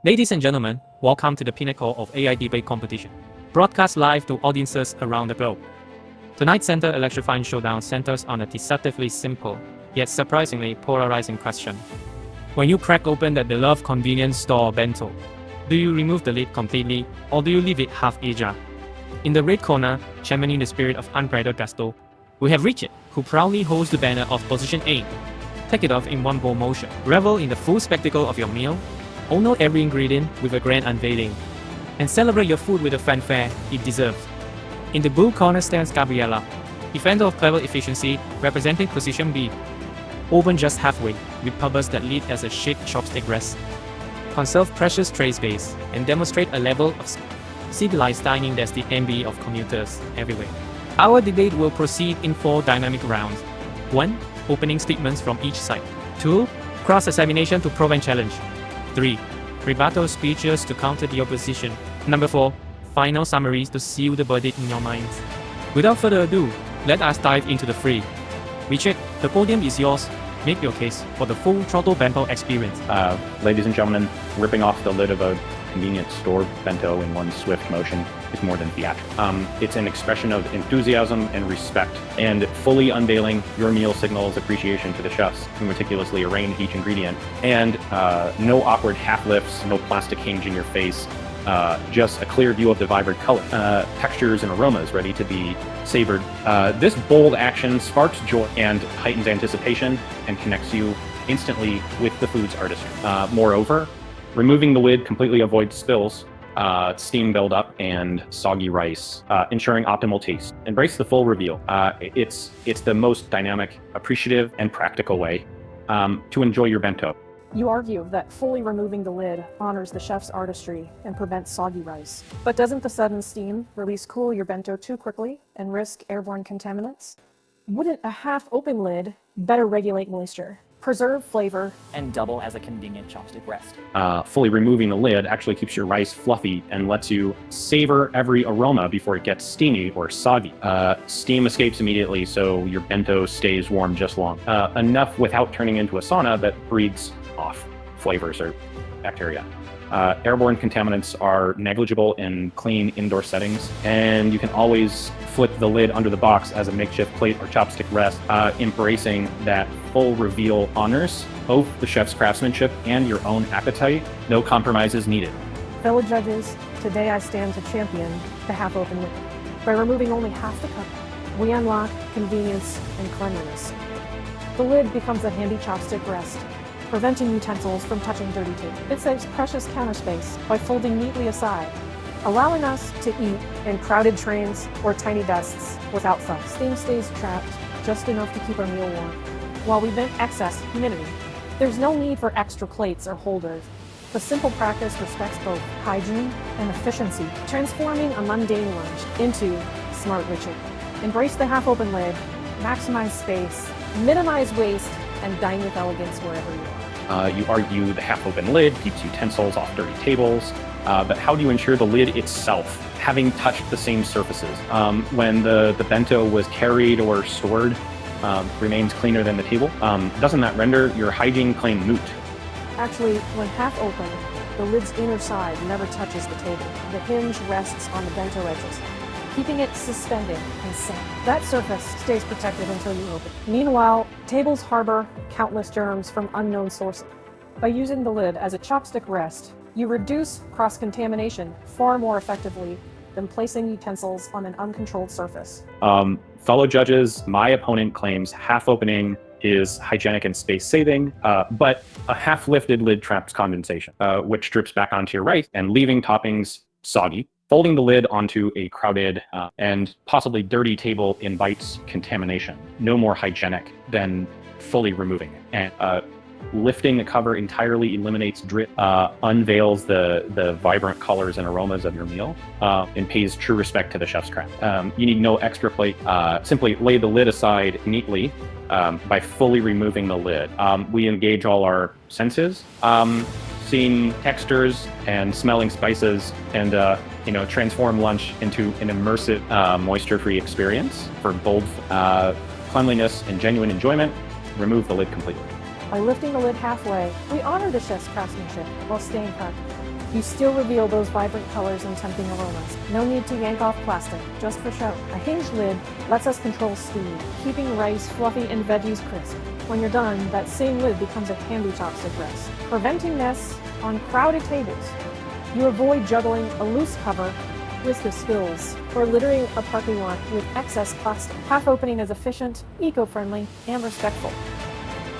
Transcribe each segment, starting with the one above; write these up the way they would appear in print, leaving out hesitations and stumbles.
Ladies and gentlemen, welcome to the pinnacle of AI debate competition, broadcast live to audiences around the globe. Tonight's center electrifying showdown centers on a deceptively simple, yet surprisingly polarizing question. When you crack open that beloved convenience store Bento, do you remove the lid completely or do you leave it half ajar? In the red corner, championing the spirit of unbridled gusto, we have Richard, who proudly holds the banner of Position A. Take it off in one bold motion. Revel in the full spectacle of your meal. Honor every ingredient with a grand unveiling. And celebrate your food with a fanfare it deserves. In the blue corner stands Gabriella, defender of clever efficiency, representing Position B. Open just halfway, with purpose that lead as a shaped chopstick rest. Conserve precious tray space, and demonstrate a level of civilized dining that's the envy of commuters everywhere. Our debate will proceed in 4 dynamic rounds. 1. Opening statements from each side. 2. Cross-examination to probe and challenge. 3. Rebuttal speeches to counter the opposition. Number 4. Final summaries to seal the verdict in your minds. Without further ado, let us dive into the fray. Richard, the podium is yours. Make your case for the full throttle bento experience. Ladies and gentlemen, ripping off the lid of a convenience store bento in one swift motion is more than theatrical. It's an expression of enthusiasm and respect, and fully unveiling your meal signals appreciation to the chefs who meticulously arrange each ingredient. And no awkward half lifts, no plastic hinge in your face, just a clear view of the vibrant color, textures and aromas ready to be savored. This bold action sparks joy and heightens anticipation and connects you instantly with the food's artistry. Moreover, removing the lid completely avoids spills, steam buildup, and soggy rice, ensuring optimal taste. Embrace the full reveal. It's the most dynamic, appreciative, and practical way to enjoy your bento. You argue that fully removing the lid honors the chef's artistry and prevents soggy rice. But doesn't the sudden steam release cool your bento too quickly and risk airborne contaminants? Wouldn't a half-open lid better regulate moisture, preserve flavor, and double as a convenient chopstick rest? Fully removing the lid actually keeps your rice fluffy and lets you savor every aroma before it gets steamy or soggy. Steam escapes immediately, so your bento stays warm just long. Enough without turning into a sauna that breathes off flavors or bacteria. Airborne contaminants are negligible in clean indoor settings, and you can always flip the lid under the box as a makeshift plate or chopstick rest. Embracing that full reveal honors both the chef's craftsmanship and your own appetite. No compromises needed. Fellow judges, today I stand to champion the half-open lid. By removing only half the cup, we unlock convenience and cleanliness. The lid becomes a handy chopstick rest, preventing utensils from touching dirty tape. It saves precious counter space by folding neatly aside, allowing us to eat in crowded trains or tiny desks without fuss. Steam stays trapped just enough to keep our meal warm, while we vent excess humidity. There's no need for extra plates or holders. The simple practice respects both hygiene and efficiency, transforming a mundane lunch into smart ritual. Embrace the half-open lid, maximize space, minimize waste, and dine with elegance wherever you are. You argue the half-open lid keeps utensils off dirty tables, but how do you ensure the lid itself, having touched the same surfaces, when the bento was carried or stored, remains cleaner than the table? Doesn't that render your hygiene claim moot? Actually, when half open, the lid's inner side never touches the table. The hinge rests on the bento edges, keeping it suspended and safe. That surface stays protected until you open. Meanwhile, tables harbor countless germs from unknown sources. By using the lid as a chopstick rest, you reduce cross-contamination far more effectively than placing utensils on an uncontrolled surface. Fellow judges, my opponent claims half-opening is hygienic and space-saving, but a half-lifted lid traps condensation, which drips back onto your rice and leaving toppings soggy. Folding the lid onto a crowded and possibly dirty table invites contamination. No more hygienic than fully removing it. And lifting the cover entirely eliminates drip, unveils the vibrant colors and aromas of your meal, and pays true respect to the chef's craft. You need no extra plate. Simply lay the lid aside neatly by fully removing the lid. We engage all our senses, seeing textures and smelling spices, and transform lunch into an immersive, moisture-free experience. For bold cleanliness and genuine enjoyment, remove the lid completely. By lifting the lid halfway, we honor the chef's craftsmanship while staying practical. You still reveal those vibrant colors and tempting aromas. No need to yank off plastic, just for show. A hinged lid lets us control steam, keeping rice fluffy and veggies crisp. When you're done, that same lid becomes a handy chopstick rest, preventing mess on crowded tables. You avoid juggling a loose cover, risk of spills, or littering a parking lot with excess plastic. Half opening is efficient, eco-friendly, and respectful.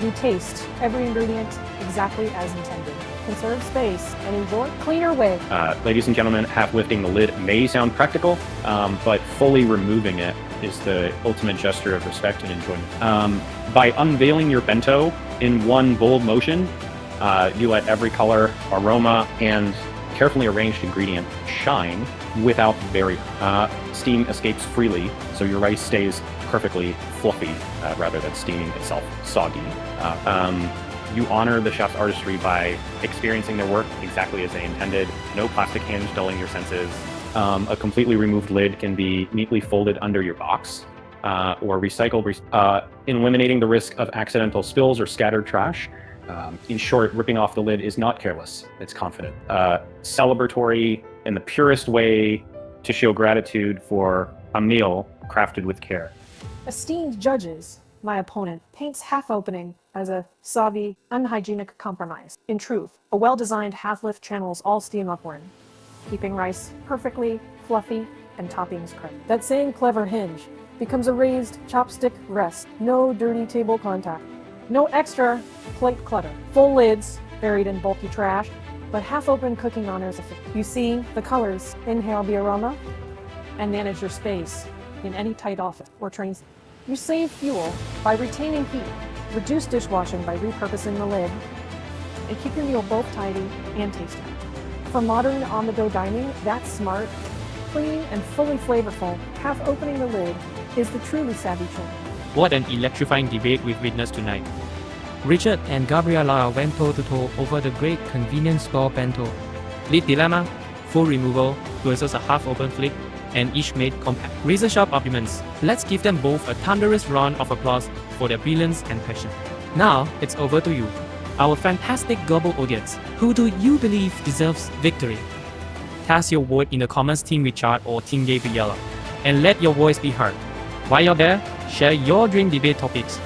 You taste every ingredient exactly as intended. Conserve space and enjoy a cleaner way. Ladies and gentlemen, half lifting the lid may sound practical, but fully removing it is the ultimate gesture of respect and enjoyment. By unveiling your bento in one bold motion, you let every color, aroma, and carefully arranged ingredient shine without barrier. Steam escapes freely, so your rice stays perfectly fluffy rather than steaming itself soggy. You honor the chef's artistry by experiencing their work exactly as they intended. No plastic hinge dulling your senses. A completely removed lid can be neatly folded under your box or recycled, eliminating the risk of accidental spills or scattered trash. In short, ripping off the lid is not careless, it's confident. Celebratory in the purest way to show gratitude for a meal crafted with care. Esteemed judges, my opponent paints half opening as a soggy, unhygienic compromise. In truth, a well-designed half-lift channels all steam upward, keeping rice perfectly fluffy and toppings crisp. That same clever hinge becomes a raised chopstick rest. No dirty table contact. No extra plate clutter. Full lids buried in bulky trash, but half-open cooking honors efficient. You see the colors, inhale the aroma, and manage your space in any tight office or train. You save fuel by retaining heat, reduce dishwashing by repurposing the lid, and keep your meal both tidy and tasty. For modern on-the-go dining, that's smart, clean, and fully flavorful. Half opening the lid is the truly savvy choice. What an electrifying debate we've witnessed tonight. Richard and Gabriella went toe-to-toe over the great convenience store bento. Lid dilemma, full removal versus a half-open flick, and each made compact. Razor-sharp arguments. Let's give them both a thunderous round of applause for their brilliance and passion. Now, it's over to you, our fantastic global audience. Who do you believe deserves victory? Cast your vote in the comments, Team Richard or Team Gabriella, and let your voice be heard. While you're there, share your dream debate topics.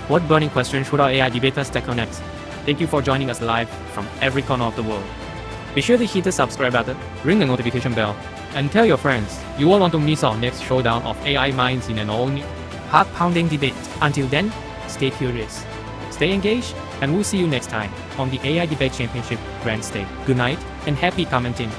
What burning questions should our AI debaters tackle next? Thank you for joining us live from every corner of the world. Be sure to hit the subscribe button, ring the notification bell, and tell your friends you won't want to miss our next showdown of AI minds in an all-new, heart-pounding debate. Until then, stay curious, stay engaged, and we'll see you next time on the AI Debate Championship Grand Stage. Good night and happy commenting.